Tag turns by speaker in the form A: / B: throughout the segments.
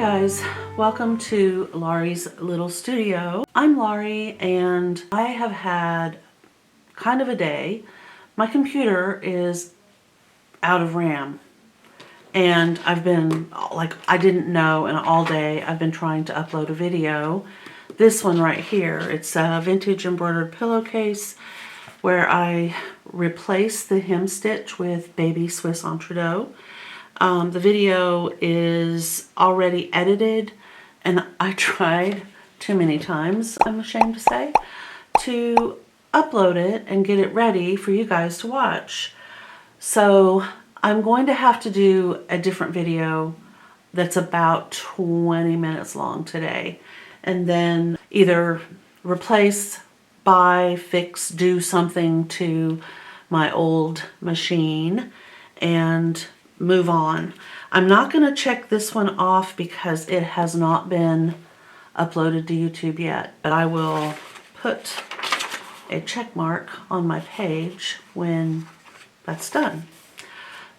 A: guys, welcome to Laurie's little studio. I'm Laurie and I have had kind of a day. My computer is out of RAM and I've been I didn't know, and all day I've been trying to upload a video. This one right here, it's a vintage embroidered pillowcase where I replaced the hem stitch with baby Swiss Entredot. The video is already edited, and I tried too many times, I'm ashamed to say, to upload it and get it ready for you guys to watch. So I'm going to have to do a different video that's about 20 minutes long today, and then either replace, buy, fix, do something to my old machine and move on. I'm not going to check this one off because it has not been uploaded to YouTube yet, but I will put a check mark on my page when that's done.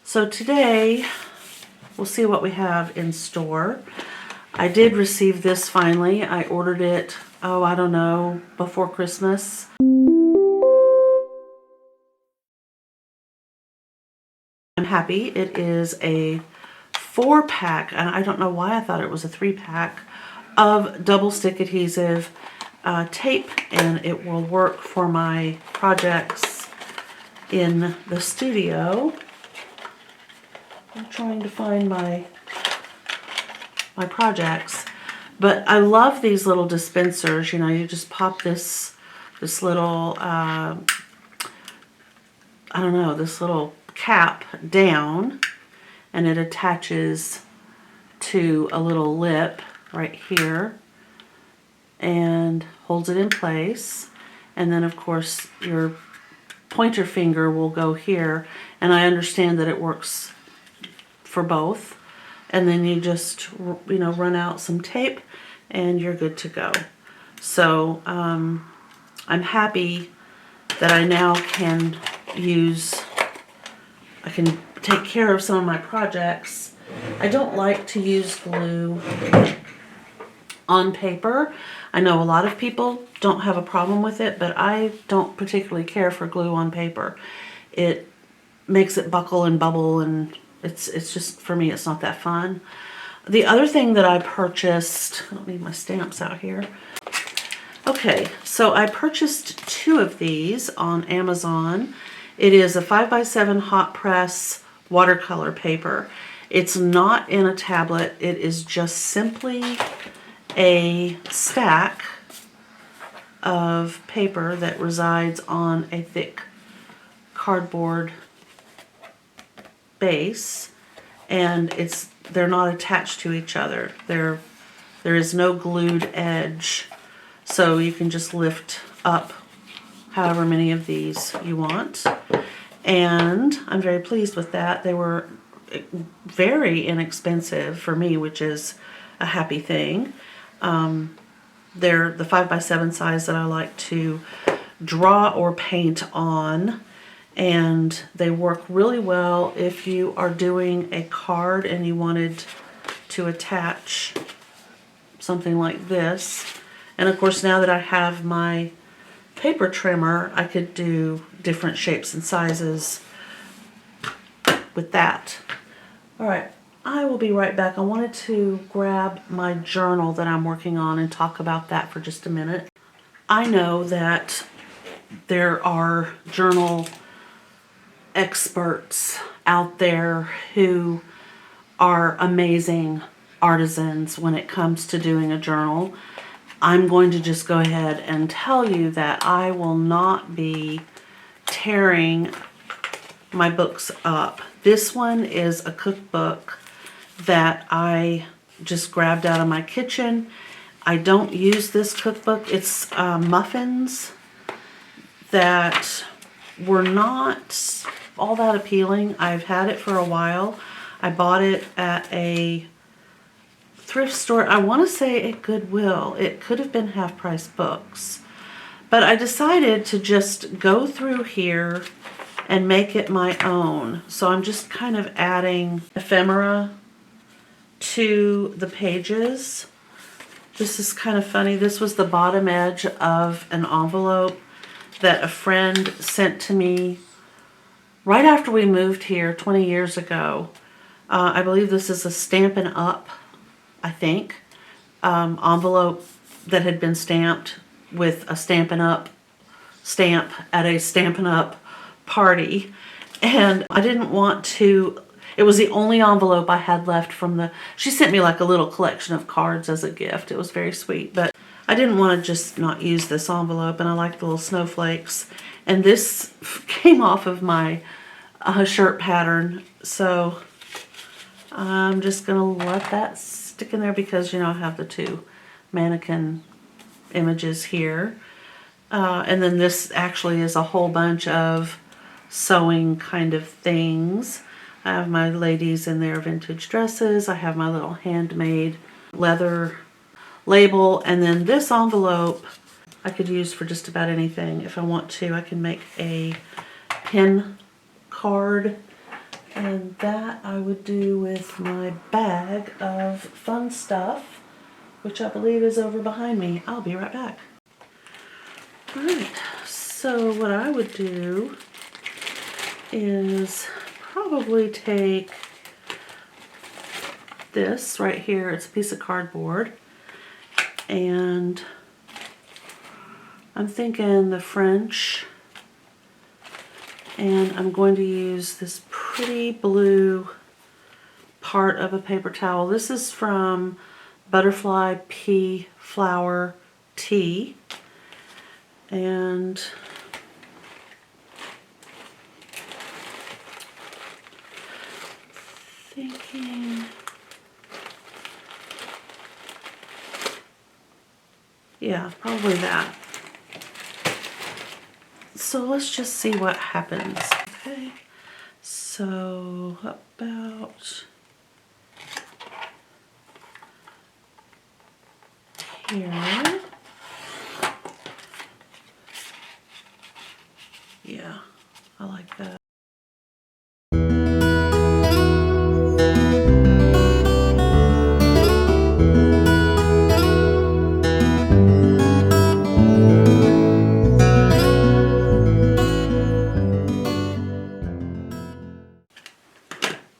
A: So today we'll see what we have in store. I did receive this finally. I ordered it, oh, I don't know, before Christmas. I'm happy. It is a 4-pack, and I don't know why I thought it was a 3-pack, of double stick adhesive tape, and it will work for my projects in the studio. I'm trying to find my projects, but I love these little dispensers. You know, you just pop this little I don't know, this little cap down, and it attaches to a little lip right here and holds it in place. And then of course your pointer finger will go here, and I understand that it works for both. And then you just, you know, run out some tape and you're good to go. So I'm happy that I now can I can take care of some of my projects. I don't like to use glue on paper. I know a lot of people don't have a problem with it, but I don't particularly care for glue on paper. It makes it buckle and bubble, and it's just, for me, it's not that fun. The other thing that I purchased, I don't need my stamps out here. Okay, so I purchased 2 of these on Amazon. It is a 5x7 hot press watercolor paper. It's not in a tablet. It is just simply a stack of paper that resides on a thick cardboard base, and they're not attached to each other. There is no glued edge, so you can just lift up however many of these you want. And I'm very pleased with that. They were very inexpensive for me, which is a happy thing. They're the 5x7 size that I like to draw or paint on, and they work really well if you are doing a card and you wanted to attach something like this. And of course, now that I have my paper trimmer, I could do different shapes and sizes with that. All right, I will be right back. I wanted to grab my journal that I'm working on and talk about that for just a minute. I know that there are journal experts out there who are amazing artisans when it comes to doing a journal. I'm going to just go ahead and tell you that I will not be tearing my books up. This one is a cookbook that I just grabbed out of my kitchen. I don't use this cookbook. It's muffins that were not all that appealing. I've had it for a while. I bought it at a thrift store, I want to say at Goodwill. It could have been Half Price Books. But I decided to just go through here and make it my own. So I'm just kind of adding ephemera to the pages. This is kind of funny. This was the bottom edge of an envelope that a friend sent to me right after we moved here 20 years ago. I believe this is a Stampin' Up, I think, envelope that had been stamped with a Stampin' Up stamp at a Stampin' Up party. And I didn't want to, it was the only envelope I had left from the, she sent me like a little collection of cards as a gift. It was very sweet, but I didn't want to just not use this envelope, and I like the little snowflakes. And this came off of my shirt pattern, so I'm just gonna let that stick in there because, you know, I have the two mannequin images here. And then this actually is a whole bunch of sewing kind of things. I have my ladies in their vintage dresses. I have my little handmade leather label. And then this envelope I could use for just about anything. If I want to, I can make a pin card. And that I would do with my bag of fun stuff, which I believe is over behind me. I'll be right back. Alright, so what I would do is probably take this right here. It's a piece of cardboard. And I'm thinking the French. And I'm going to use this pretty blue part of a paper towel. This is from Butterfly Pea Flower Tea. And thinking, yeah, probably that. So let's just see what happens. Okay, so about here. Yeah, I like that.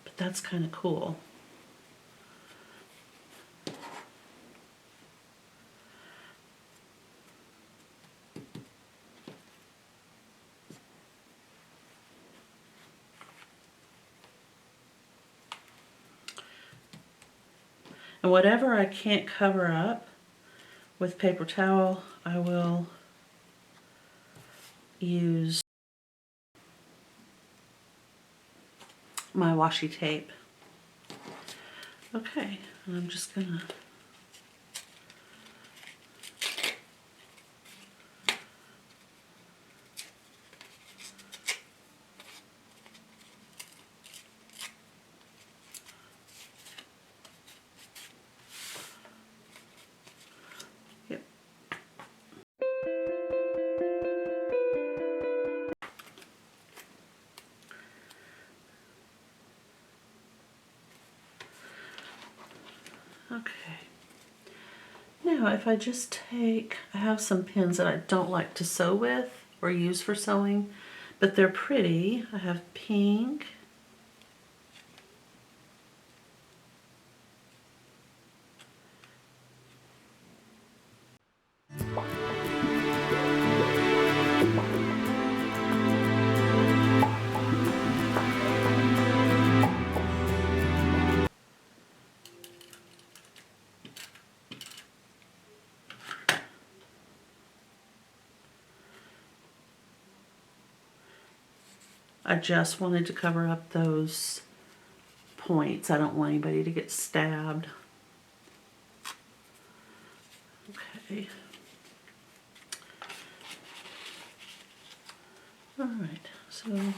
A: But that's kind of cool. And whatever I can't cover up with paper towel, I will use my washi tape. Okay, and I'm just gonna okay. Now if I just take, I have some pins that I don't like to sew with or use for sewing, but they're pretty. I have pink. I just wanted to cover up those points. I don't want anybody to get stabbed. Okay. Alright, so there's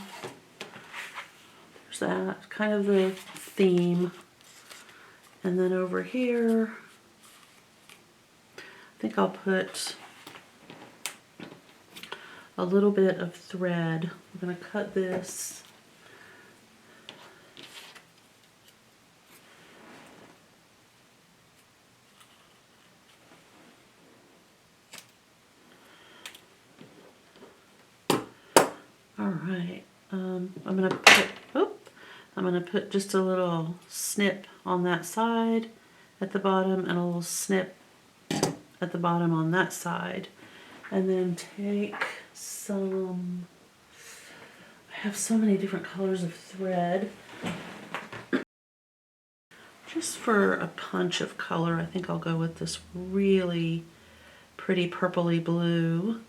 A: that, kind of the theme. And then over here, I think I'll put a little bit of thread. I'm going to cut this. I'm going to put just a little snip on that side at the bottom and a little snip at the bottom on that side. And then take some, I have so many different colors of thread. Just for a punch of color, I think I'll go with this really pretty purpley blue.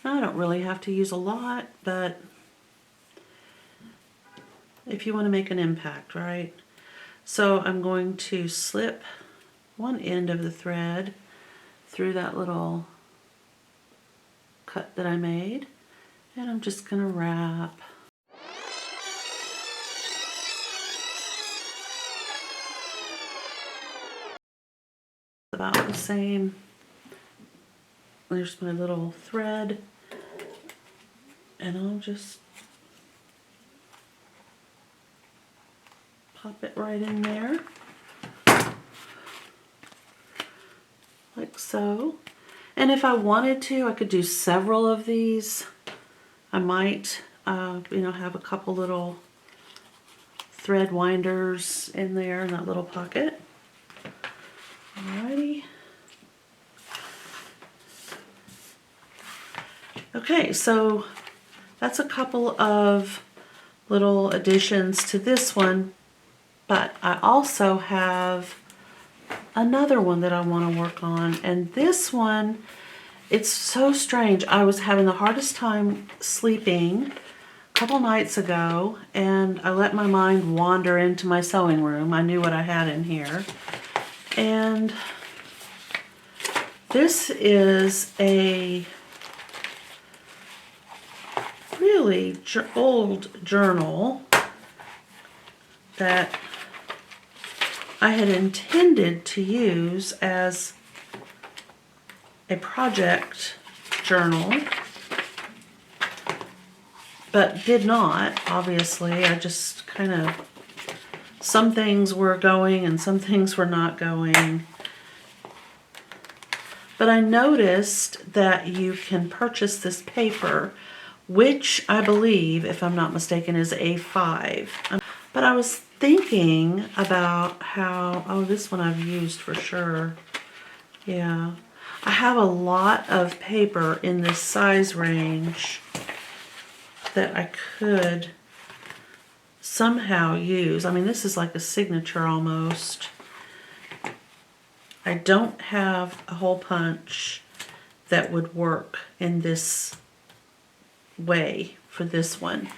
A: I don't really have to use a lot, but if you want to make an impact, right? So I'm going to slip one end of the thread through that little cut that I made, and I'm just going to wrap. About the same. There's my little thread, and I'll just pop it right in there, like so. And if I wanted to, I could do several of these. I might, have a couple little thread winders in there in that little pocket. Alrighty. Okay, so that's a couple of little additions to this one, but I also have another one that I want to work on, and this one, it's so strange. I was having the hardest time sleeping a couple nights ago, and I let my mind wander into my sewing room. I knew what I had in here, and this is a really old journal that I had intended to use as a project journal, but did not, obviously. I just kind of, some things were going and some things were not going. But I noticed that you can purchase this paper, which I believe, if I'm not mistaken, is A5. But I was thinking about how, oh, this one I've used for sure. Yeah. I have a lot of paper in this size range that I could somehow use. I mean, this is like a signature almost. I don't have a hole punch that would work in this way for this one.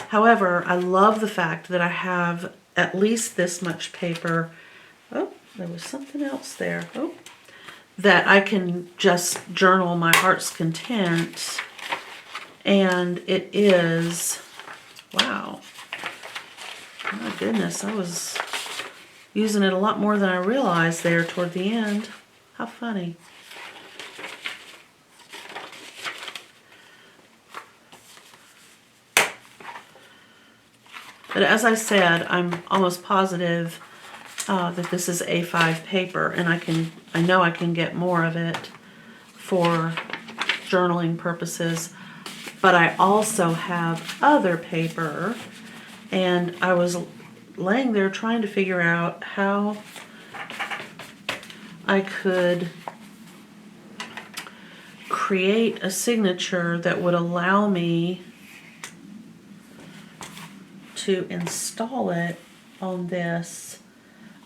A: However, I love the fact that I have at least this much paper. Oh, there was something else there. Oh, that I can just journal my heart's content. And it is, wow. My goodness, I was using it a lot more than I realized there toward the end. How funny. But as I said, I'm almost positive that this is A5 paper, and I know I can get more of it for journaling purposes. But I also have other paper, and I was laying there trying to figure out how I could create a signature that would allow me to install it on this.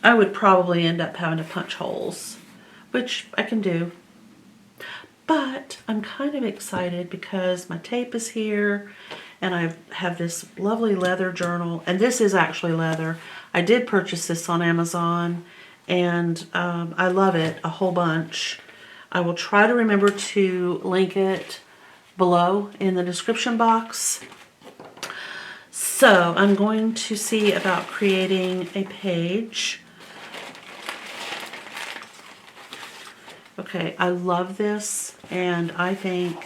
A: I would probably end up having to punch holes, which I can do. But I'm kind of excited because my tape is here, and I have this lovely leather journal, and this is actually leather. I did purchase this on Amazon, and I love it a whole bunch. I will try to remember to link it below in the description box. So I'm going to see about creating a page. Okay, I love this, and I think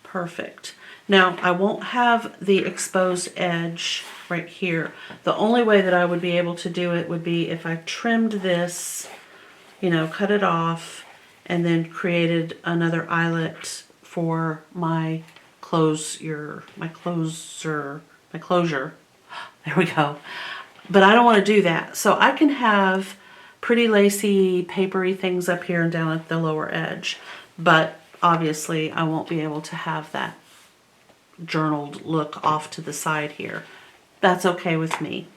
A: perfect. Now, I won't have the exposed edge right here. The only way that I would be able to do it would be if I trimmed this, you know, cut it off, and then created another eyelet for my closure. There we go. But I don't want to do that. So I can have pretty lacy, papery things up here and down at the lower edge. But obviously I won't be able to have that journaled look off to the side here. That's okay with me.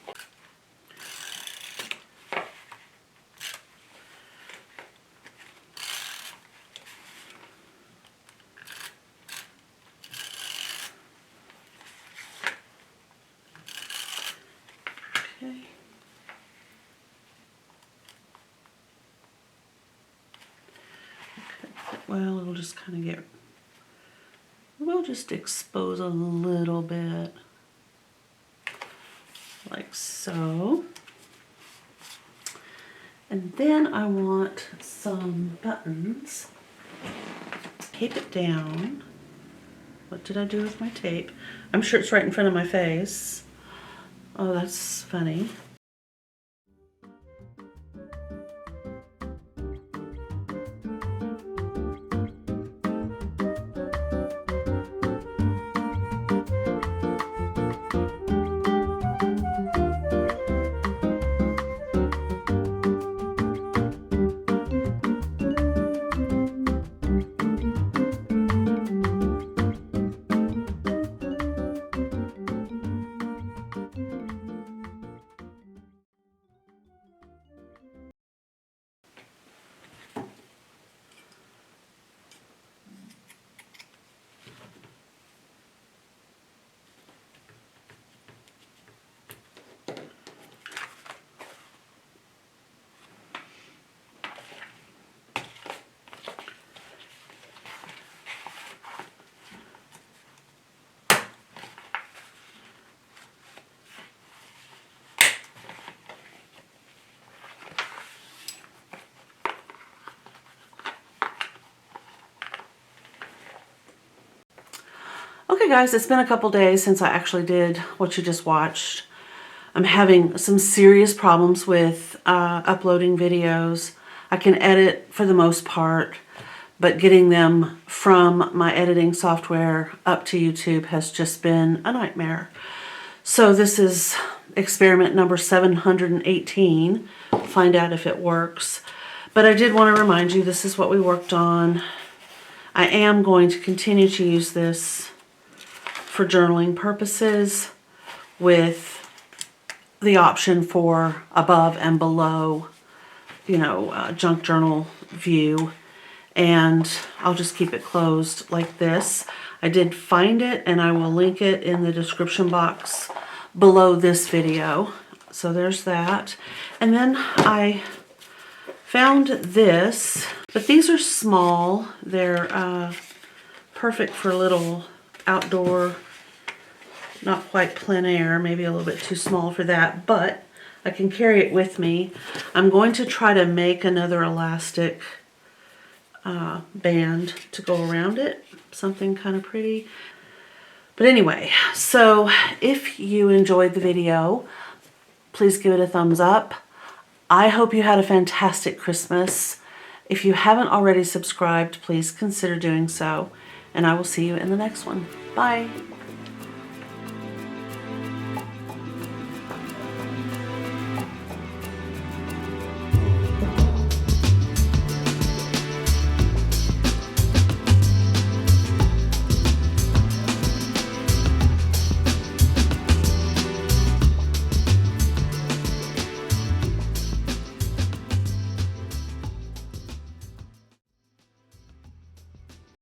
A: Okay. Well, it'll just kind of get, we'll just expose a little bit, like so. And then I want some buttons. Tape it down. What did I do with my tape? I'm sure it's right in front of my face. Oh, that's funny. Okay guys, it's been a couple days since I actually did what you just watched. I'm having some serious problems with uploading videos. I can edit for the most part, but getting them from my editing software up to YouTube has just been a nightmare. So this is experiment number 718. Find out if it works. But I did want to remind you, this is what we worked on. I am going to continue to use this for journaling purposes with the option for above and below, you know, junk journal view. And I'll just keep it closed like this. I did find it and I will link it in the description box below this video. So there's that. And then I found this, but these are small. They're perfect for little outdoor, not quite plein air, maybe a little bit too small for that, but I can carry it with me. I'm going to try to make another elastic band to go around it, something kind of pretty. But anyway, so if you enjoyed the video, please give it a thumbs up. I hope you had a fantastic Christmas. If you haven't already subscribed, please consider doing so, and I will see you in the next one. Bye.